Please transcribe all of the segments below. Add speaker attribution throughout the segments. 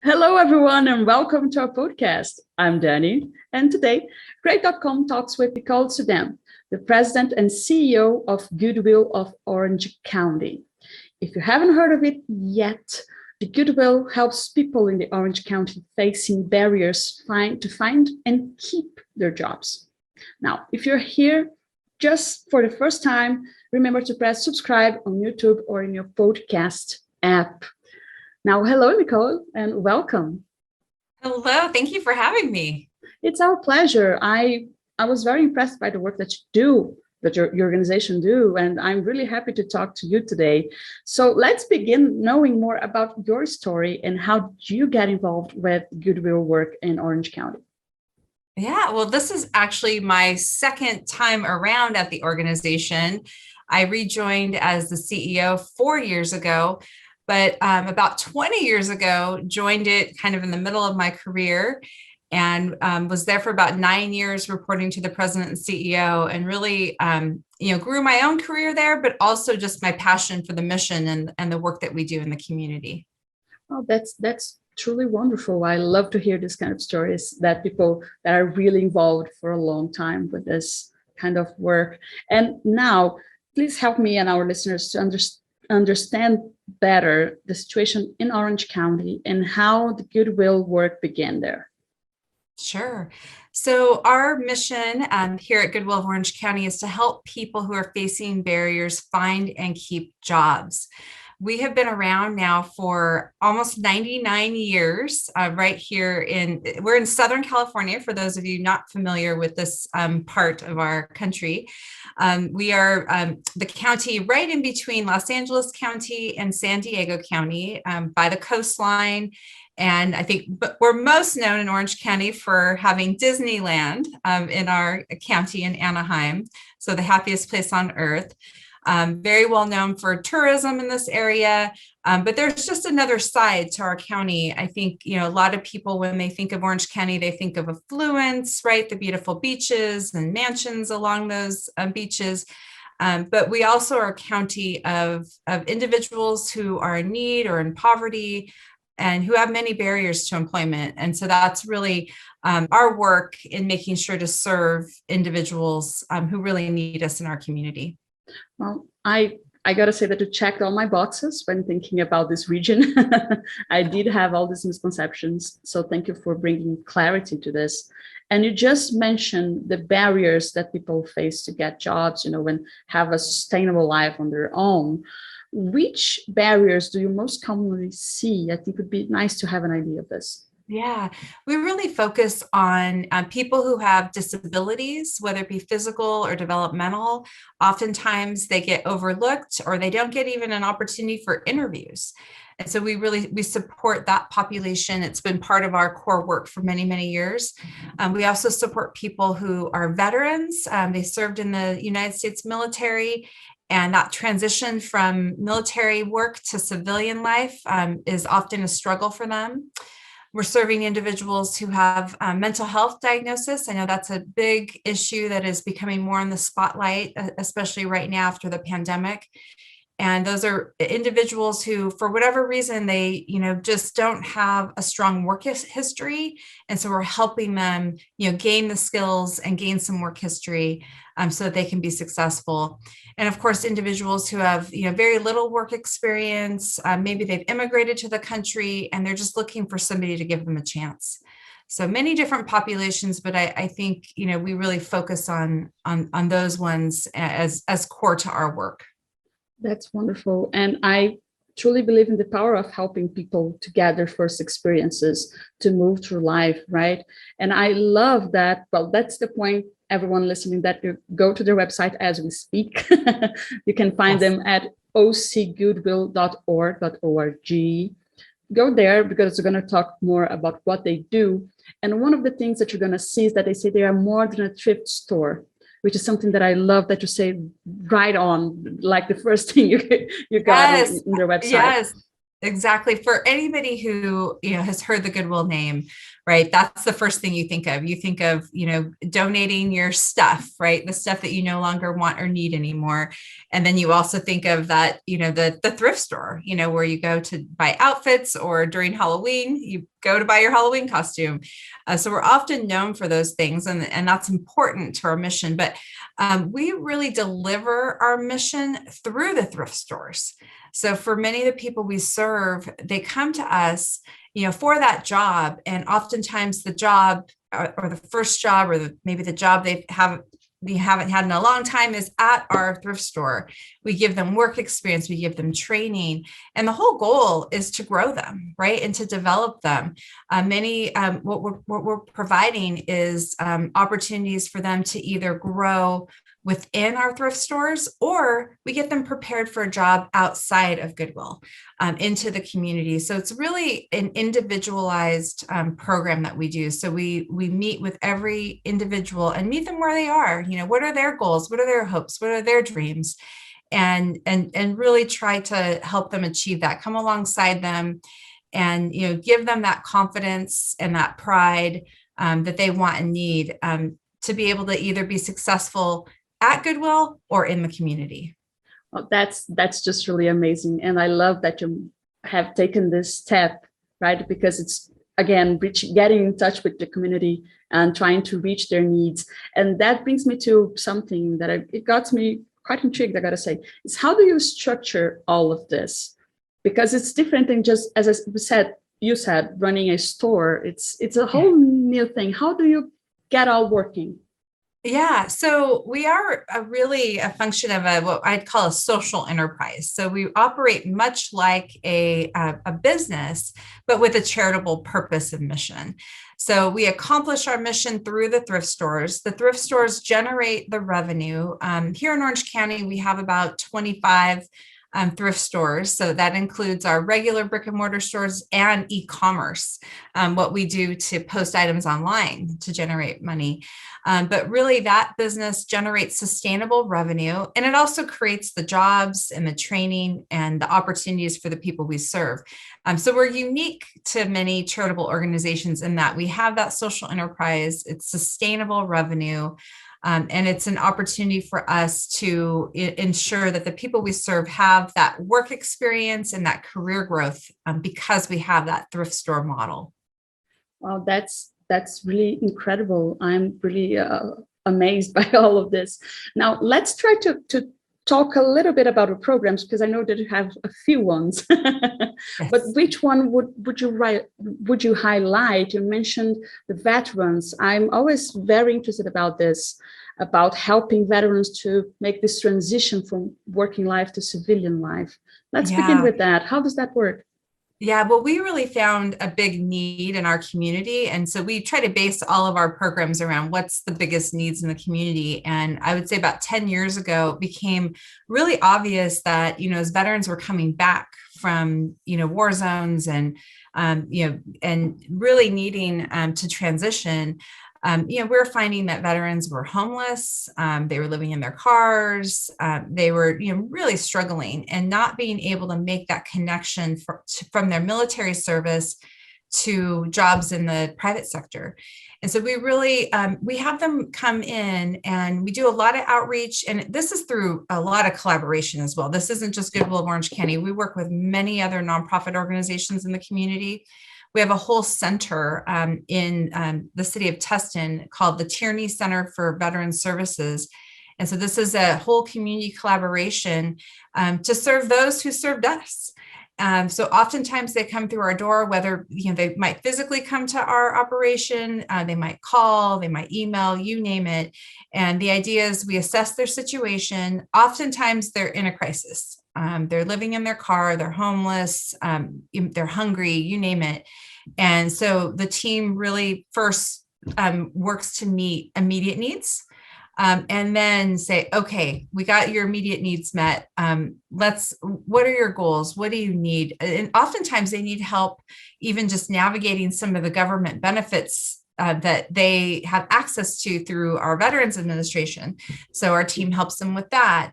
Speaker 1: Hello, everyone, and welcome to our podcast. I'm Danny, and today, Great.com talks with Nicole Sudan, the president and CEO of Goodwill of Orange County. If you haven't heard of it yet, the Goodwill helps people in the Orange County facing barriers to find and keep their jobs. Now, if you're here just for the first time, remember to press subscribe on YouTube or in your podcast app. Now, hello, Nicole, and welcome.
Speaker 2: Hello, thank you for having me.
Speaker 1: It's our pleasure. I was very impressed by the work that you do, that your organization do, and I'm really happy to talk to you today. So let's begin knowing more about your story and how you get involved with Goodwill work in Orange County.
Speaker 2: Yeah, well, this is actually my second time around at the organization. I rejoined as the CEO 4 years ago, but about 20 years ago, joined it kind of in the middle of my career and was there for about 9 years reporting to the president and CEO, and really grew my own career there, but also just my passion for the mission and the work that we do in the community.
Speaker 1: Oh, that's truly wonderful. I love to hear this kind of stories, that people that are really involved for a long time with this kind of work. And now, please help me and our listeners to understand better the situation in Orange County and how the Goodwill work began there.
Speaker 2: Sure. So our mission here at Goodwill of Orange County is to help people who are facing barriers find and keep jobs. We have been around now for almost 99 years right here we're in Southern California, for those of you not familiar with this part of our country. We are the county right in between Los Angeles County and San Diego County by the coastline. And I think we're most known in Orange County for having Disneyland in our county in Anaheim, so the happiest place on earth. Very well known for tourism in this area, but there's just another side to our county. I think, a lot of people, when they think of Orange County, they think of affluence, right? The beautiful beaches and mansions along those beaches. But we also are a county of individuals who are in need or in poverty and who have many barriers to employment. And so that's really our work in making sure to serve individuals who really need us in our community.
Speaker 1: Well, I got to say that you checked all my boxes when thinking about this region. I did have all these misconceptions. So thank you for bringing clarity to this. And you just mentioned the barriers that people face to get jobs, when have a sustainable life on their own. Which barriers do you most commonly see? I think it would be nice to have an idea of this.
Speaker 2: Yeah, we really focus on people who have disabilities, whether it be physical or developmental. Oftentimes they get overlooked or they don't get even an opportunity for interviews. And so we support that population. It's been part of our core work for many, many years. We also support people who are veterans. They served in the United States military, and that transition from military work to civilian life is often a struggle for them. We're serving individuals who have mental health diagnosis. I know that's a big issue that is becoming more in the spotlight, especially right now after the pandemic. And those are individuals who, for whatever reason, they, just don't have a strong work history. And so we're helping them, gain the skills and gain some work history so that they can be successful. And of course, individuals who have, very little work experience, maybe they've immigrated to the country and they're just looking for somebody to give them a chance. So many different populations, but I think, we really focus on those ones as core to our work.
Speaker 1: That's wonderful. And I truly believe in the power of helping people to get their first experiences, to move through life, right? And I love that. Well, that's the point, everyone listening, that you go to their website as we speak. You can find them at ocgoodwill.org. Go there because we're going to talk more about what they do. And one of the things that you're going to see is that they say they are more than a thrift store, which is something that I love that you say right on, like the first thing you got in their website.
Speaker 2: Yes, Exactly. For anybody who, has heard the Goodwill name, right? That's the first thing you think of. You think of, donating your stuff, right? The stuff that you no longer want or need anymore. And then you also think of that, the thrift store, where you go to buy outfits, or during Halloween, you go to buy your Halloween costume. So we're often known for those things, and that's important to our mission. But we really deliver our mission through the thrift stores. So for many of the people we serve, they come to us, for that job. And oftentimes the job or the first job, or maybe the job we haven't had in a long time, is at our thrift store. We give them work experience, we give them training, and the whole goal is to grow them, right? And to develop them. What we're providing is opportunities for them to either grow within our thrift stores, or we get them prepared for a job outside of Goodwill, into the community. So it's really an individualized program that we do. So we meet with every individual and meet them where they are. What are their goals? What are their hopes? What are their dreams? And really try to help them achieve that. Come alongside them, and give them that confidence and that pride that they want and need, to be able to either be successful at Goodwill or in the community.
Speaker 1: Well, that's just really amazing. And I love that you have taken this step, right? Because it's, again, getting in touch with the community and trying to reach their needs. And that brings me to something that it got me quite intrigued, I gotta say, is how do you structure all of this? Because it's different than just, as you said, running a store. It's a whole new thing. How do you get all working?
Speaker 2: Yeah, so we are really a function of what I'd call a social enterprise. So we operate much like a business, but with a charitable purpose and mission. So we accomplish our mission through the thrift stores. The thrift stores generate the revenue. Here in Orange County, we have about 25 thrift stores. So that includes our regular brick and mortar stores and e-commerce, what we do to post items online to generate money. But really that business generates sustainable revenue, and it also creates the jobs and the training and the opportunities for the people we serve. So we're unique to many charitable organizations in that we have that social enterprise, it's sustainable revenue, and it's an opportunity for us to ensure that the people we serve have that work experience and that career growth, because we have that thrift store model.
Speaker 1: Well, that's really incredible. I'm really amazed by all of this. Now, let's try to talk a little bit about the programs, because I know that you have a few ones.
Speaker 2: Yes.
Speaker 1: But which one would you highlight? You mentioned the veterans. I'm always very interested about this, about helping veterans to make this transition from working life to civilian life. Let's begin with that. How does that work?
Speaker 2: Yeah, well, we really found a big need in our community. And so we try to base all of our programs around what's the biggest needs in the community. And I would say about 10 years ago, it became really obvious that, as veterans were coming back from, war zones and, and really needing to transition, we were finding that veterans were homeless, they were living in their cars, they were, really struggling and not being able to make that connection from their military service to jobs in the private sector. And so we really, we have them come in and we do a lot of outreach, and this is through a lot of collaboration as well. This isn't just Goodwill of Orange County. We work with many other nonprofit organizations in the community. We have a whole center in the city of Tustin called the Tierney Center for Veteran Services. And so this is a whole community collaboration to serve those who served us. So oftentimes they come through our door, whether they might physically come to our operation, they might call, they might email, you name it. And the idea is we assess their situation. Oftentimes they're in a crisis. They're living in their car, they're homeless, they're hungry, you name it. And so the team really first works to meet immediate needs, and then say, okay, we got your immediate needs met. What are your goals? What do you need? And oftentimes they need help even just navigating some of the government benefits that they have access to through our Veterans Administration. So our team helps them with that.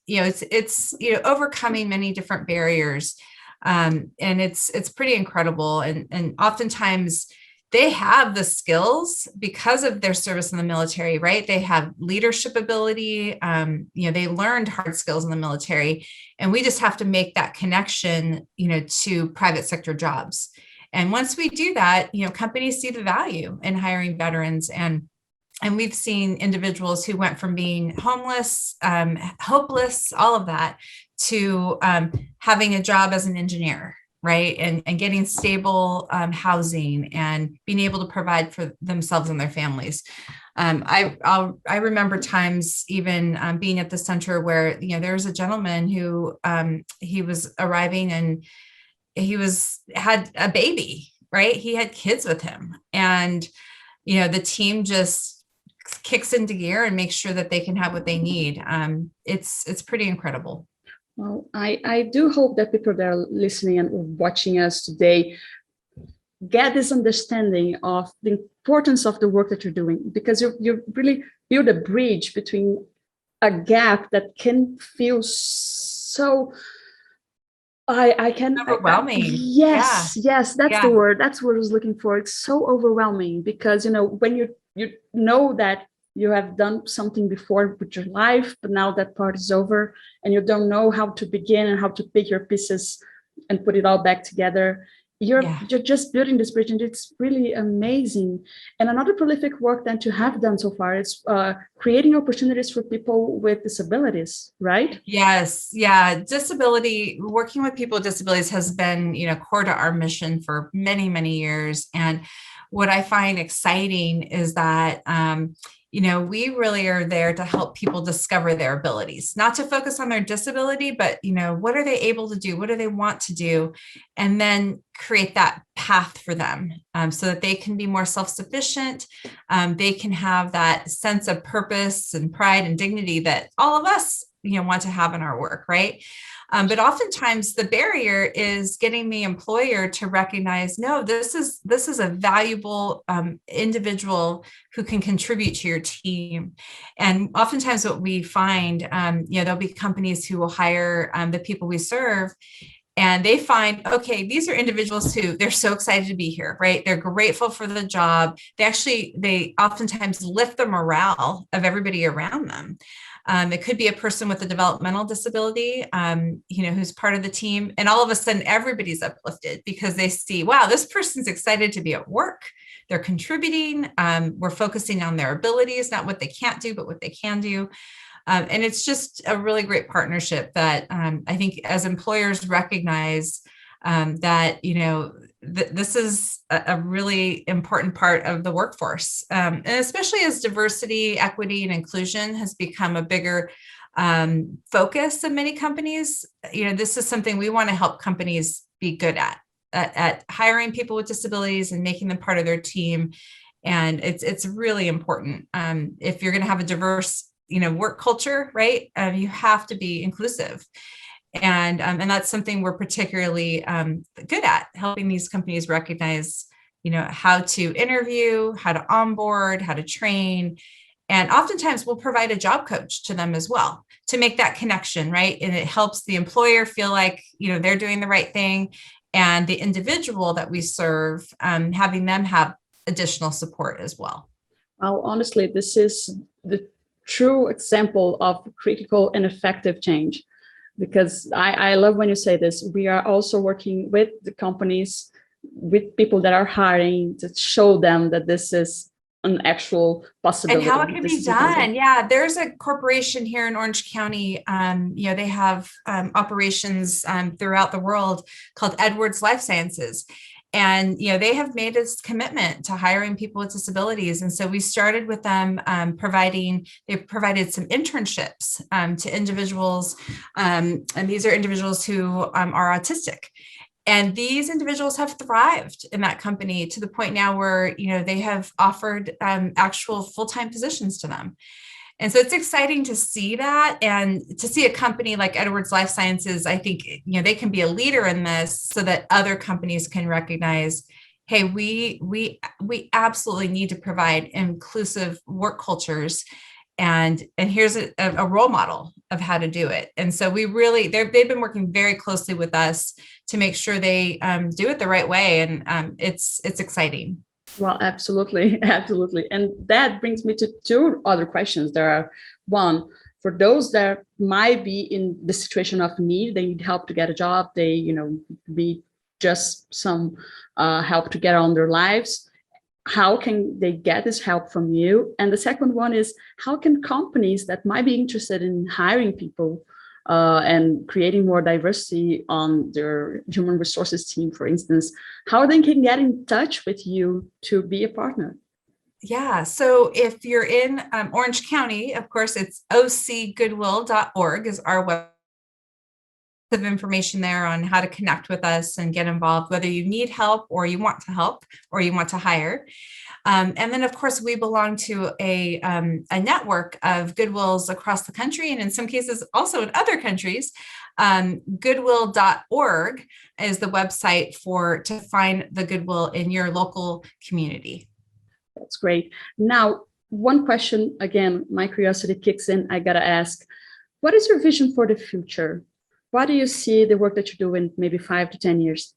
Speaker 2: It's overcoming many different barriers And it's pretty incredible. And oftentimes they have the skills because of their service in the military, right? They have leadership ability. They learned hard skills in the military, and we just have to make that connection, to private sector jobs. And once we do that, companies see the value in hiring veterans. And we've seen individuals who went from being homeless, hopeless, all of that, to having a job as an engineer, right? And getting stable housing and being able to provide for themselves and their families. I remember times even being at the center where, there was a gentleman who he was arriving and he had a baby, right? He had kids with him, and, the team just kicks into gear and makes sure that they can have what they need. It's pretty incredible.
Speaker 1: Well, I do hope that people that are listening and watching us today get this understanding of the importance of the work that you're doing, because you really build a bridge between a gap that can feel so I can
Speaker 2: overwhelming.
Speaker 1: Yes, that's
Speaker 2: Yeah.
Speaker 1: the word. That's what I was looking for. It's so overwhelming because when you know that you have done something before with your life, but now that part is over and you don't know how to begin and how to pick your pieces and put it all back together. You're just building this bridge, and it's really amazing. And another prolific work that you have done so far is creating opportunities for people with disabilities, right?
Speaker 2: Yes. Yeah. Working with people with disabilities has been, core to our mission for many, many years. And what I find exciting is that, we really are there to help people discover their abilities, not to focus on their disability, but, what are they able to do? What do they want to do? And then create that path for them so that they can be more self-sufficient. They can have that sense of purpose and pride and dignity that all of us, want to have in our work, right? But oftentimes the barrier is getting the employer to recognize, no, this is a valuable individual who can contribute to your team. And oftentimes what we find, there'll be companies who will hire the people we serve, and they find, okay, these are individuals who they're so excited to be here, right? They're grateful for the job. They oftentimes lift the morale of everybody around them. It could be a person with a developmental disability, who's part of the team. And all of a sudden, everybody's uplifted because they see, wow, this person's excited to be at work. They're contributing. We're focusing on their abilities, not what they can't do, but what they can do. And it's just a really great partnership that I think as employers recognize that, this is a really important part of the workforce. And especially as diversity, equity, and inclusion has become a bigger focus of many companies, this is something we want to help companies be good at hiring people with disabilities and making them part of their team. And it's really important. If you're going to have a diverse work culture, right? You have to be inclusive. And that's something we're particularly good at, helping these companies recognize, how to interview, how to onboard, how to train. And oftentimes we'll provide a job coach to them as well to make that connection, right? And it helps the employer feel like, they're doing the right thing. And the individual that we serve, having them have additional support as well.
Speaker 1: Well, honestly, this is the true example of critical and effective change, because I love when you say this. We are also working with the companies, with people that are hiring, to show them that this is an actual possibility.
Speaker 2: And how it can be done. Yeah, there's a corporation here in Orange County. They have operations throughout the world called Edwards Life Sciences. And, they have made this commitment to hiring people with disabilities. And so we started with them they provided some internships to individuals. And these are individuals who are autistic. And these individuals have thrived in that company to the point now where, they have offered actual full-time positions to them. And so it's exciting to see that, and to see a company like Edwards Life Sciences. I think, they can be a leader in this so that other companies can recognize, hey, we absolutely need to provide inclusive work cultures. and here's a role model of how to do it. And so they've been working very closely with us to make sure they do it the right way. And it's exciting.
Speaker 1: Well, absolutely. Absolutely. And that brings me to two other questions. There are one, for those that might be in the situation of need, they need help to get a job, they, need just some help to get on their lives. How can they get this help from you? And the second one is, how can companies that might be interested in hiring people and creating more diversity on their human resources team, for instance, how they can get in touch with you to be a partner?
Speaker 2: Yeah. So if you're in Orange County, of course, it's ocgoodwill.org is our website. Of information there on how to connect with us and get involved, whether you need help or you want to help or you want to hire. And then, of course, we belong to a network of Goodwills across the country, and in some cases also in other countries. Goodwill.org is the website to find the Goodwill in your local community.
Speaker 1: That's great. Now, one question, again, my curiosity kicks in. I got to ask, what is your vision for the future? What do you see the work that you're doing maybe 5 to 10 years?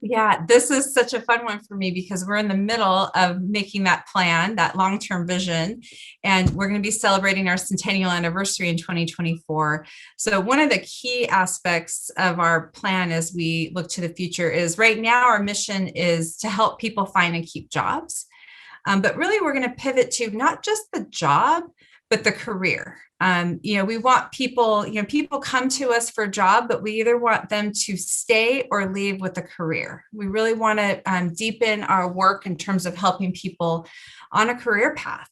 Speaker 2: Yeah, this is such a fun one for me because we're in the middle of making that plan, that long-term vision, and we're going to be celebrating our centennial anniversary in 2024. So one of the key aspects of our plan as we look to the future is right now our mission is to help people find and keep jobs. But really, we're going to pivot to not just the job, but the career. We want people, people come to us for a job, but we either want them to stay or leave with a career. We really want to deepen our work in terms of helping people on a career path.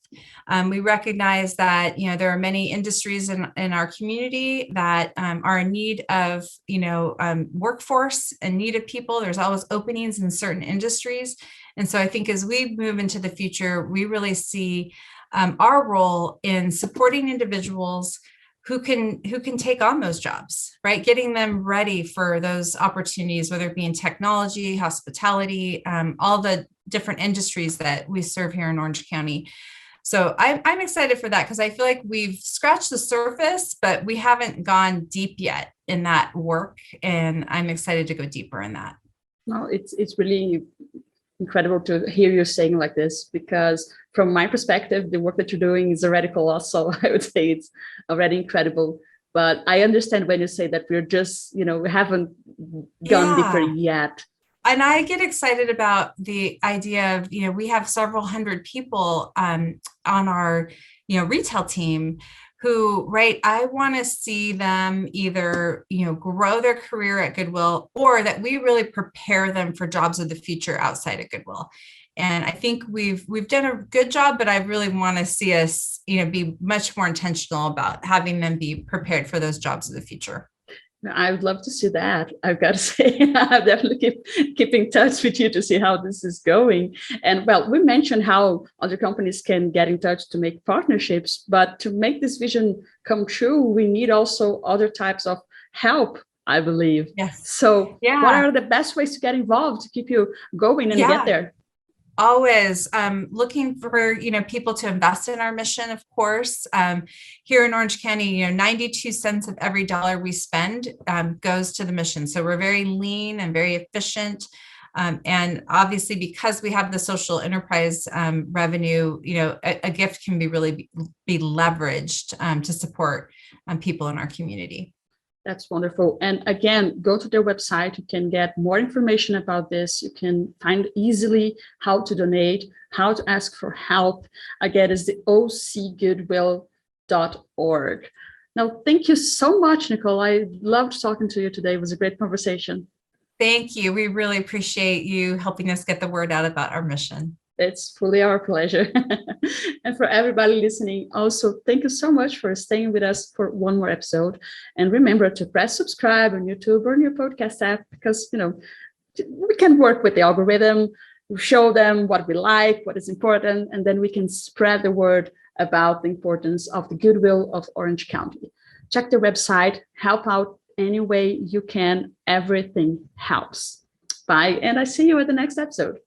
Speaker 2: We recognize that, there are many industries in our community that are in need of, workforce and need of people. There's always openings in certain industries. And so I think as we move into the future, we really see our role in supporting individuals who can take on those jobs, right? Getting them ready for those opportunities, whether it be in technology, hospitality, all the different industries that we serve here in Orange County. So I'm excited for that because I feel like we've scratched the surface, but we haven't gone deep yet in that work. And I'm excited to go deeper in that.
Speaker 1: No, it's really incredible to hear you saying like this, because from my perspective, the work that you're doing is already colossal. I would say it's already incredible. But I understand when you say that we're just, we haven't gone deeper yet.
Speaker 2: And I get excited about the idea of, we have several hundred people on our, retail team who, right, I want to see them either, grow their career at Goodwill, or that we really prepare them for jobs of the future outside of Goodwill. And I think we've done a good job, but I really want to see us, be much more intentional about having them be prepared for those jobs of the future.
Speaker 1: I would love to see that. I've got to say, I'll definitely keep in touch with you to see how this is going. And well, we mentioned how other companies can get in touch to make partnerships, but to make this vision come true, we need also other types of help, I believe.
Speaker 2: Yes.
Speaker 1: So what are the best ways to get involved to keep you going and get there?
Speaker 2: Always looking for, people to invest in our mission, of course. Here in Orange County, 92 cents of every dollar we spend goes to the mission. So we're very lean and very efficient. And obviously, because we have the social enterprise revenue, a gift can be really be leveraged to support people in our community.
Speaker 1: That's wonderful. And again, go to their website. You can get more information about this. You can find easily how to donate, how to ask for help. Again, it's the ocgoodwill.org. Now, thank you so much, Nicole. I loved talking to you today. It was a great conversation.
Speaker 2: Thank you. We really appreciate you helping us get the word out about our mission.
Speaker 1: It's fully our pleasure. And for everybody listening, also, thank you so much for staying with us for one more episode. And remember to press subscribe on YouTube or on your podcast app, because, we can work with the algorithm, show them what we like, what is important, and then we can spread the word about the importance of the Goodwill of Orange County. Check the website, help out any way you can. Everything helps. Bye. And I see you at the next episode.